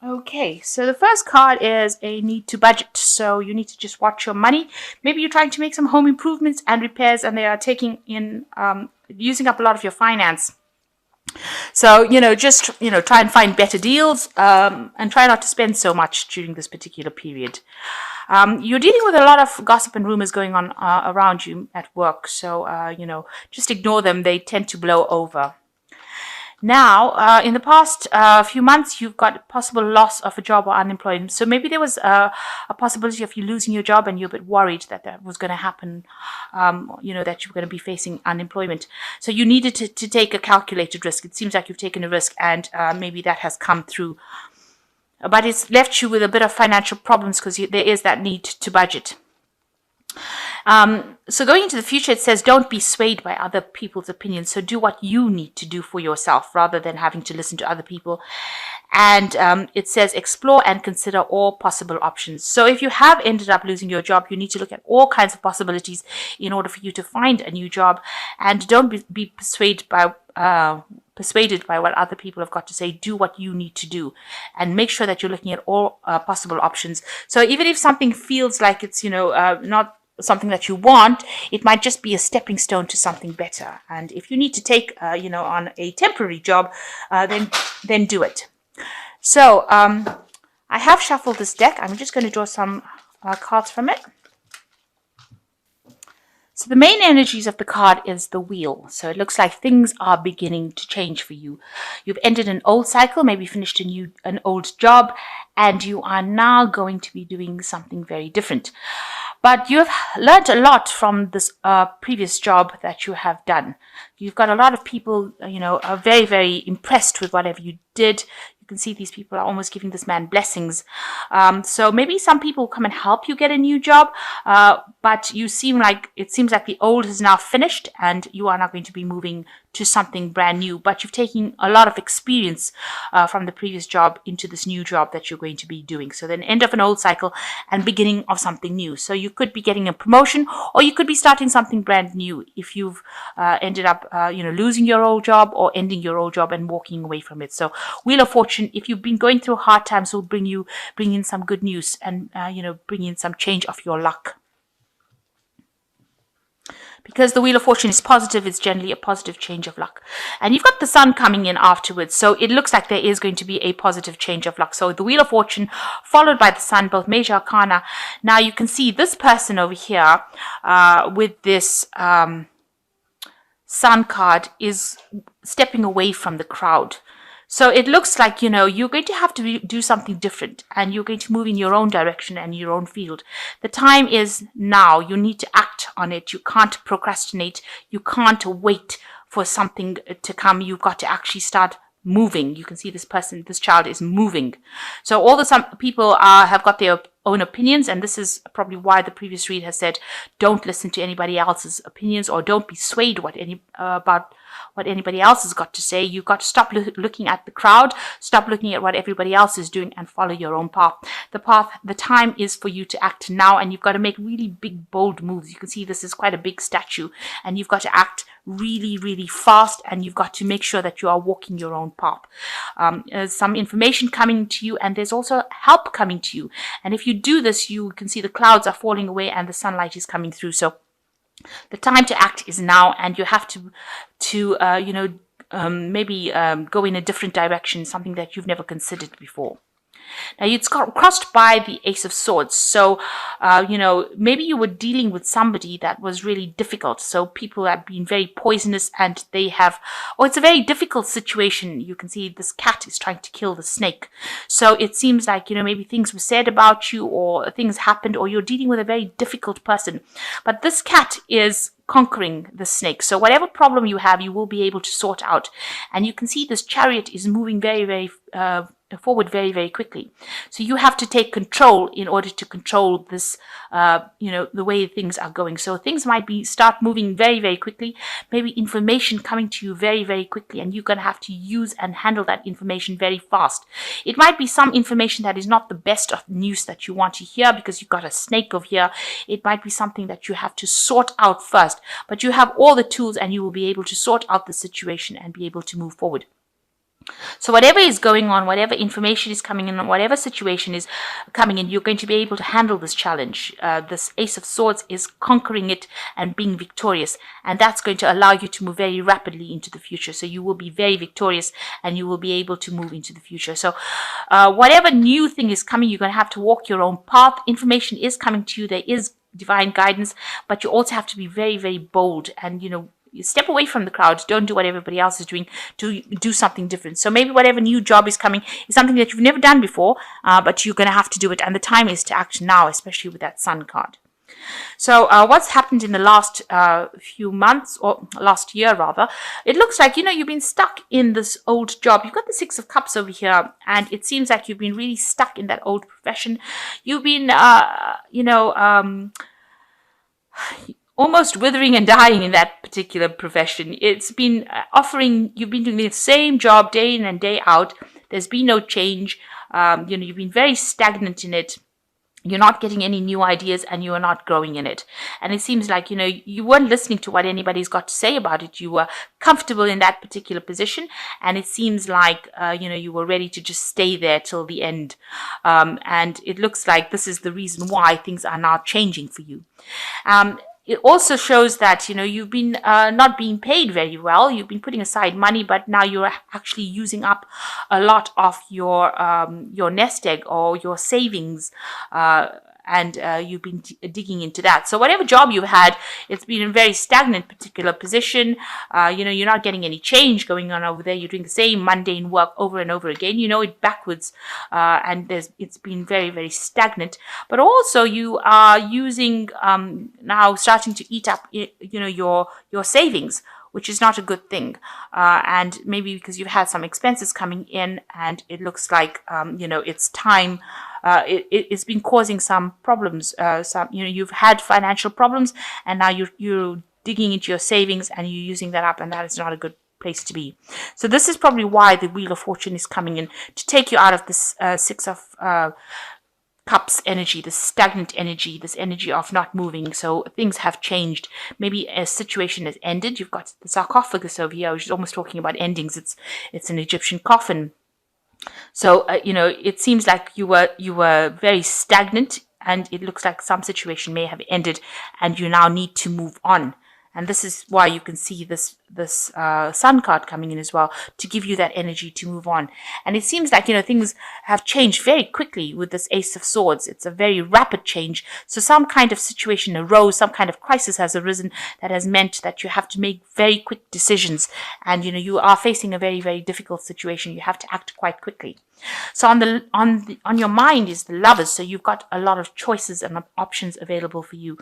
Okay, so the first card is a need to budget. So you need to just watch your money. Maybe you're trying to make some home improvements and repairs, and they are taking in using up a lot of your finance. So just try and find better deals, and try not to spend so much during this particular period. You're dealing with a lot of gossip and rumors going on around you at work. So just ignore them. They tend to blow over. Now, in the past few months, you've got possible loss of a job or unemployment. So maybe there was a possibility of you losing your job, and you're a bit worried that that was going to happen, that you're going to be facing unemployment. So you needed to take a calculated risk. It seems like you've taken a risk, and maybe that has come through. But it's left you with a bit of financial problems because there is that need to budget. So going into the future, it says don't be swayed by other people's opinions. So do what you need to do for yourself rather than having to listen to other people. And it says explore and consider all possible options. So if you have ended up losing your job, you need to look at all kinds of possibilities in order for you to find a new job. And don't be persuaded by what other people have got to say. Do what you need to do, and make sure that you're looking at all possible options. So even if something feels like it's not something that you want, it might just be a stepping stone to something better. And if you need to take on a temporary job, then do it. So I have shuffled this deck. I'm just going to draw some cards from it. So the main energies of the card is the wheel. So it looks like things are beginning to change for you. You've ended an old cycle, maybe finished an old job, and you are now going to be doing something very different. But you have learned a lot from this previous job that you have done. You've got a lot of people, are very, very impressed with whatever you did. You can see these people are almost giving this man blessings. So maybe some people come and help you get a new job, but it seems like the old is now finished and you are not going to be moving to something brand new. But you've taken a lot of experience from the previous job into this new job that you're going to be doing. So then end of an old cycle and beginning of something new. So you could be getting a promotion, or you could be starting something brand new if you've ended up losing your old job or ending your old job and walking away from it. So Wheel of Fortune, if you've been going through hard times, will bring in some good news and bring in some change of your luck. Because the Wheel of Fortune is positive, it's generally a positive change of luck. And you've got the Sun coming in afterwards, so it looks like there is going to be a positive change of luck. So the Wheel of Fortune followed by the Sun, both major arcana. Now you can see this person over here with this Sun card is stepping away from the crowd. So it looks like, you're going to have to do something different, and you're going to move in your own direction and your own field. The time is now. You need to act on it. You can't procrastinate. You can't wait for something to come. You've got to actually start moving. You can see this child is moving. So some people have got their own opinions, and this is probably why the previous read has said don't listen to anybody else's opinions, or don't be swayed about what anybody else has got to say. You've got to stop looking at the crowd, stop looking at what everybody else is doing, and follow your own path. The time is for you to act now, and you've got to make really big, bold moves. You can see this is quite a big statue, and you've got to act really, really fast, and you've got to make sure that you are walking your own path. There's some information coming to you, and there's also help coming to you. And if you do this, you can see the clouds are falling away and the sunlight is coming through. So the time to act is now, and you have to maybe go in a different direction, something that you've never considered before. Now, it's crossed by the Ace of Swords. So, maybe you were dealing with somebody that was really difficult. So people have been very poisonous, and it's a very difficult situation. You can see this cat is trying to kill the snake. So it seems like, maybe things were said about you, or things happened, or you're dealing with a very difficult person. But this cat is conquering the snake. So whatever problem you have, you will be able to sort out. And you can see this chariot is moving very, very forward very, very quickly. So you have to take control in order to control this, the way things are going. So things might start moving very, very quickly, maybe information coming to you very, very quickly, and you're going to have to use and handle that information very fast. It might be some information that is not the best of news that you want to hear because you've got a snake over here. It might be something that you have to sort out first, but you have all the tools and you will be able to sort out the situation and be able to move forward. So whatever is going on, whatever information is coming in, whatever situation is coming in, you're going to be able to handle this challenge. This Ace of Swords is conquering it and being victorious. And that's going to allow you to move very rapidly into the future. So you will be very victorious and you will be able to move into the future. So whatever new thing is coming, you're going to have to walk your own path. Information is coming to you. There is divine guidance, but you also have to be very, very bold and, you step away from the crowd. Don't do what everybody else is doing. Do something different. So maybe whatever new job is coming is something that you've never done before, but you're going to have to do it. And the time is to act now, especially with that Sun card. So what's happened in the last few months, or last year rather, it looks like, you've been stuck in this old job. You've got the Six of Cups over here, and it seems like you've been really stuck in that old profession. You've been, almost withering and dying in that particular profession. It's been you've been doing the same job day in and day out. There's been no change. You've been very stagnant in it. You're not getting any new ideas and you are not growing in it. And it seems like, you weren't listening to what anybody's got to say about it. You were comfortable in that particular position. And it seems like, you were ready to just stay there till the end. And it looks like this is the reason why things are now changing for you. It also shows that, you've been not being paid very well. You've been putting aside money, but now you're actually using up a lot of your nest egg or your savings. And you've been digging into that. So whatever job you've had, it's been a very stagnant particular position. You're not getting any change going on over there. You're doing the same mundane work over and over again. You know it backwards, and it's been very, very stagnant. But also you are using now starting to eat up, your savings, which is not a good thing. And maybe because you've had some expenses coming in, and it looks like it's time. It's been causing some problems. You've had financial problems, and now you're digging into your savings and you're using that up, and that is not a good place to be. So this is probably why the Wheel of Fortune is coming in to take you out of this Six of Cups energy, this stagnant energy, this energy of not moving. So things have changed. Maybe a situation has ended. You've got the sarcophagus over here, which is almost talking about endings. It's an Egyptian coffin. So, it seems like you were very stagnant, and it looks like some situation may have ended and you now need to move on. And this is why you can see this Sun card coming in as well, to give you that energy to move on. And it seems like, things have changed very quickly with this Ace of Swords. It's a very rapid change. So some kind of situation arose, some kind of crisis has arisen that has meant that you have to make very quick decisions. And, you are facing a very, very difficult situation. You have to act quite quickly. So on your mind is the Lovers. So you've got a lot of choices and options available for you.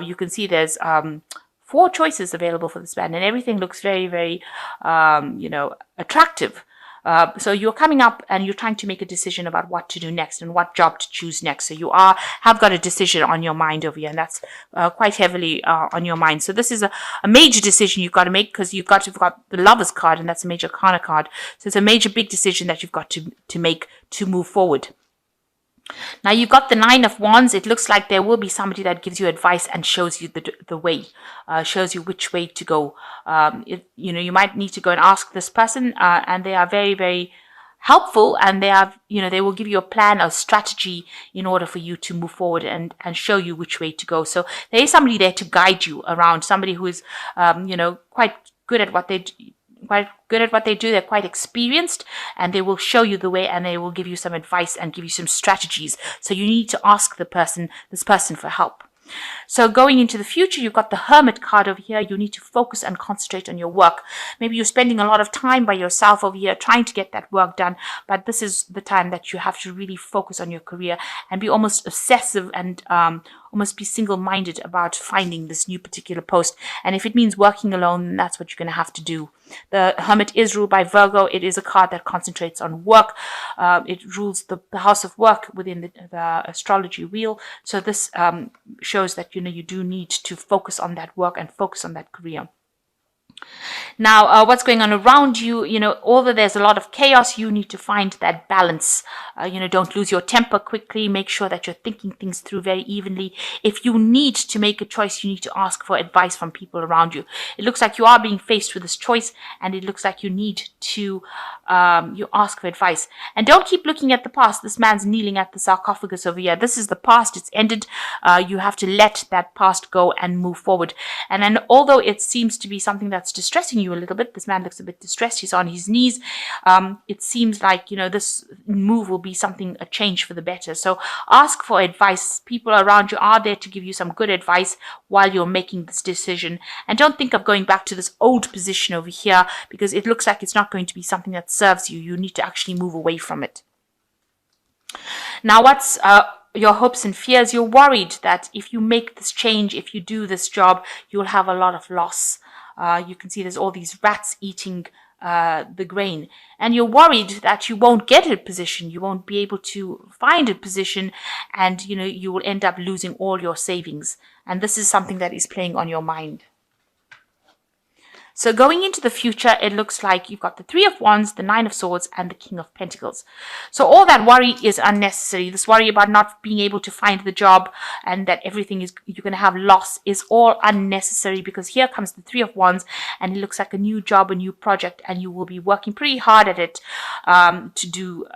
You can see there's 4 choices available for this band, and everything looks very, very, attractive. So you're coming up and you're trying to make a decision about what to do next and what job to choose next. So you have got a decision on your mind over here, and that's quite heavily on your mind. So this is a major decision you've got to make, because you've got the Lovers card, and that's a major Arcana card. So it's a major big decision that you've got to make to move forward. Now you've got the Nine of Wands. It looks like there will be somebody that gives you advice and shows you the way, shows you which way to go. You might need to go and ask this person, and they are very, very helpful, and they will give you a plan or strategy in order for you to move forward and show you which way to go. So there is somebody there to guide you around, somebody who is, quite good at what they do. They're quite experienced, and they will show you the way, and they will give you some advice and give you some strategies. So you need to ask this person for help. So going into the future, you've got the Hermit card over here. You need to focus and concentrate on your work. Maybe you're spending a lot of time by yourself over here trying to get that work done, but this is the time that you have to really focus on your career and be almost obsessive and almost be single-minded about finding this new particular post. And if it means working alone, then that's what you're going to have to do. The Hermit is ruled by Virgo. It is a card that concentrates on work. It rules the house of work within the astrology wheel. So this shows that you do need to focus on that work and focus on that career. Now, what's going on around you, although there's a lot of chaos, you need to find that balance. Don't lose your temper quickly. Make sure that you're thinking things through very evenly. If you need to make a choice, you need to ask for advice from people around you. It looks like you are being faced with this choice, and it looks like you need to you ask for advice. And don't keep looking at the past. This man's kneeling at the sarcophagus over here. This is the past. It's ended. You have to let that past go and move forward. And then, although it seems to be something that's distressing you a little bit, this man looks a bit distressed. He's on his knees. It seems like, this move will be something, a change for the better. So ask for advice. People around you are there to give you some good advice while you're making this decision. And don't think of going back to this old position over here, because it looks like it's not going to be something that serves you. You need to actually move away from it. Now, what's your hopes and fears? You're worried that if you make this change, if you do this job, you'll have a lot of loss. You can see there's all these rats eating the grain, and you're worried that you won't get a position, you won't be able to find a position, and you will end up losing all your savings. And this is something that is playing on your mind. So going into the future, it looks like you've got the Three of Wands, the Nine of Swords, and the King of Pentacles. So all that worry is unnecessary. This worry about not being able to find the job and that everything is, you're going to have loss, is all unnecessary, because here comes the Three of Wands, and it looks like a new job, a new project, and you will be working pretty hard at it to do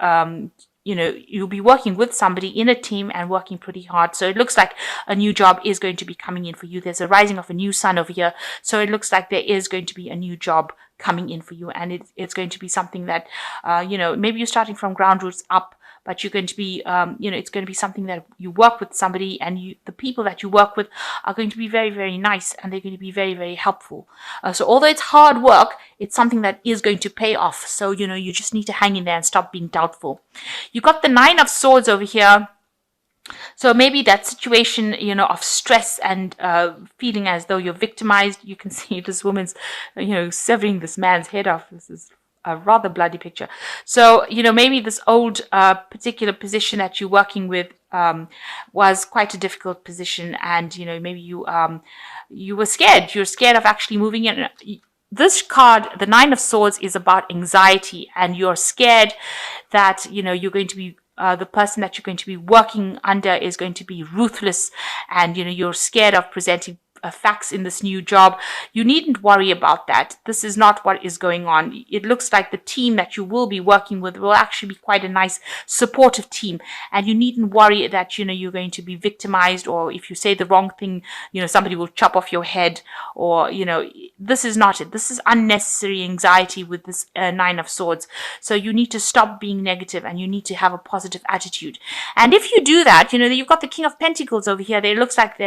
you'll be working with somebody in a team and working pretty hard. So it looks like a new job is going to be coming in for you. There's a rising of a new sun over here. So it looks like there is going to be a new job coming in for you. And it's going to be something that, maybe you're starting from ground roots up, but you're going to be, it's going to be something that you work with somebody, and the people that you work with are going to be very, very nice, and they're going to be very, very helpful. So although it's hard work, it's something that is going to pay off. So, you just need to hang in there and stop being doubtful. You got the Nine of Swords over here. So maybe that situation, of stress and feeling as though you're victimized. You can see this woman's, severing this man's head off. This is a rather bloody picture. So, maybe this old particular position that you're working with was quite a difficult position, and, maybe you were scared. You're scared of actually moving in. This card, the Nine of Swords, is about anxiety, and you're scared that, you're going to be the person that you're going to be working under is going to be ruthless, and, you're scared of presenting facts in this new job. You needn't worry about that. This is not what is going on. It looks like the team that you will be working with will actually be quite a nice supportive team, and you needn't worry that you're going to be victimized, or if you say the wrong thing, somebody will chop off your head, or this is not it. This is unnecessary anxiety with this Nine of Swords. So you need to stop being negative, and you need to have a positive attitude. And if you do that, you've got the King of Pentacles over here. It looks like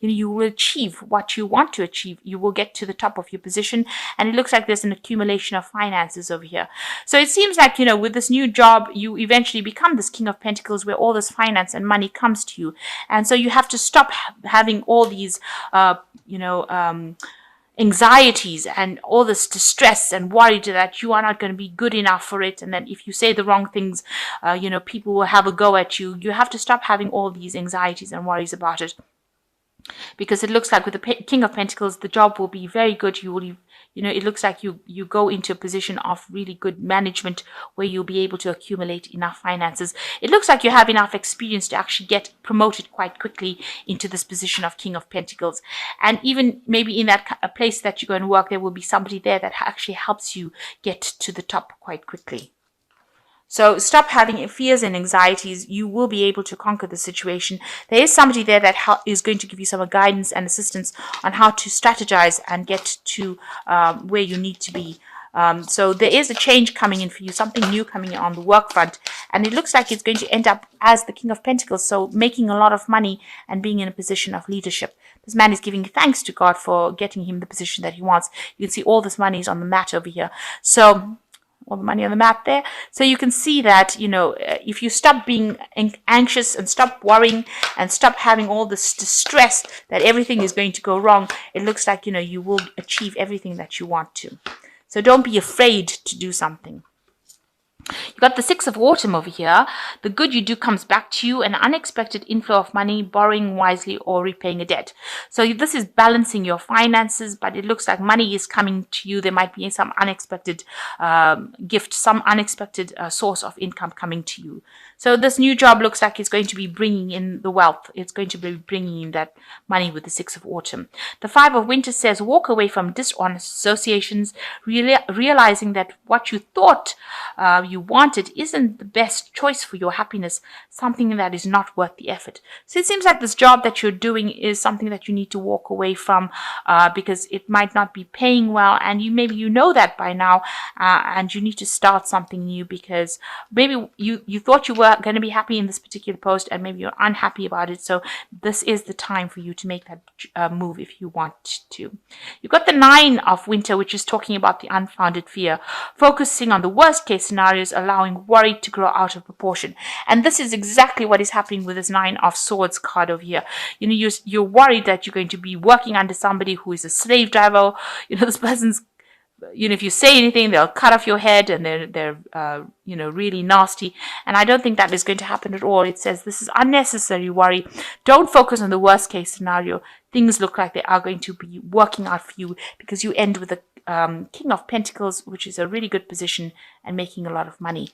you will achieve what you want to achieve. You will get to the top of your position, and it looks like there's an accumulation of finances over here. So it seems like, with this new job, you eventually become this King of Pentacles, where all this finance and money comes to you. And so you have to stop having all these, anxieties and all this distress and worry that you are not going to be good enough for it, and that if you say the wrong things, people will have a go at you. You have to stop having all these anxieties and worries about it, because it looks like with the King of Pentacles, the job will be very good. You will, it looks like you go into a position of really good management, where you'll be able to accumulate enough finances. It looks like you have enough experience to actually get promoted quite quickly into this position of King of Pentacles. And even maybe in that place that you're going to work, there will be somebody there that actually helps you get to the top quite quickly. So stop having fears and anxieties. You will be able to conquer the situation. There is somebody there that is going to give you some guidance and assistance on how to strategize and get to where you need to be. So there is a change coming in for you, something new coming in on the work front. And it looks like it's going to end up as the King of Pentacles, so making a lot of money and being in a position of leadership. This man is giving thanks to God for getting him the position that he wants. You can see all this money is on the mat over here. So all the money on the map there. So you can see that, if you stop being anxious and stop worrying and stop having all this distress that everything is going to go wrong, it looks like, you will achieve everything that you want to. So don't be afraid to do something. You got the Six of Autumn over here. The good you do comes back to you, an unexpected inflow of money, borrowing wisely or repaying a debt. So this is balancing your finances, but it looks like money is coming to you. There might be some unexpected gift, some unexpected source of income coming to you. So this new job looks like it's going to be bringing in the wealth. It's going to be bringing in that money with the Six of Autumn. The Five of Winter says walk away from dishonest associations, realizing that what you thought you wanted isn't the best choice for your happiness, something that is not worth the effort. So it seems like this job that you're doing is something that you need to walk away from because it might not be paying well, and maybe you know that by now, and you need to start something new because maybe you thought you were going to be happy in this particular post and maybe you're unhappy about it. So this is the time for you to make that move if you want to. You've got the Nine of Winter, which is talking about the unfounded fear, focusing on the worst case scenarios, allowing worry to grow out of proportion. And this is exactly what is happening with this Nine of Swords card over here. You're worried that you're going to be working under somebody who is a slave driver. This person's, if you say anything, they'll cut off your head, and they're really nasty. And I don't think that is going to happen at all. It says this is unnecessary worry. Don't focus on the worst case scenario. Things look like they are going to be working out for you because you end with the King of Pentacles, which is a really good position and making a lot of money.